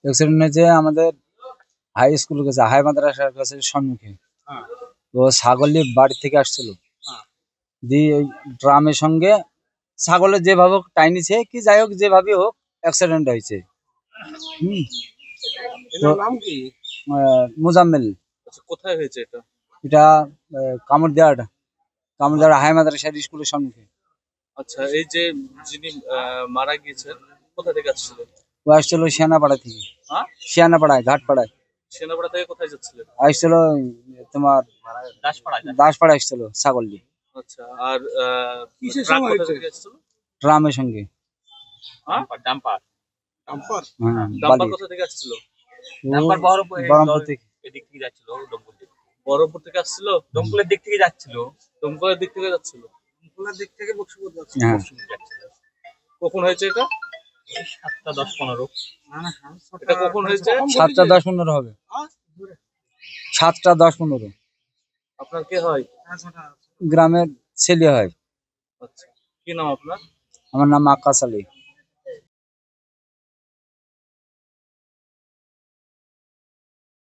Accident হয়েছে আমাদের high স্কুলের কাছে, হাই মাদ্রাসার কাছে সম্মুখে। তো ছাগল নিয়ে বাড়ি থেকে আসছিল, দিয়ে ওই ড্রামের সঙ্গে ছাগলের যেভাবে হোক টাইনিছে কি যাই হোক যেভাবে হোক অ্যাক্সিডেন্ট হয়েছে। তো মোজাম্মেল। কোথায় হয়েছে এটা? এটা কামড়দিয়ার হাই মাদ্রাসার স্কুলের সম্মুখে। আচ্ছা, এই যে যিনি মারা গিয়েছেন কোথা থেকে আসছিলেন? ও আসছিল শিয়ানাপাড়া থেকে। হ্যাঁ, ঘাটপাড়ায়। সেনাপাড়া থেকে কোথায় যাচ্ছিলেন? আসছিল তোমার দাসপাড়া আসছিল ছাগল নিয়ে। আচ্ছা, আর ট্রাক কোথা থেকে আসছিল? ড্রামের সঙ্গে। ডাম্পার বালি। কোথা থেকে আসছিল? বহরমপুর থেকে। এদিক থেকে যাচ্ছিল বহরমপুর থেকে আসছিল, দমকলের দিক থেকে যাচ্ছিল। দমকলের দিক থেকে যাচ্ছিল, দমকলের দিক থেকে বক্সিপুর যাচ্ছিল। কখন হয়েছে এটা? 7:10-15। এটা কখন হয়েছে? 7:10-15 হবে। 7:10-15। আপনার কে হয়? গ্রামের ছেলে হয়। আচ্ছা, কি নাম আপনার? আমার নাম আকাশ আলী।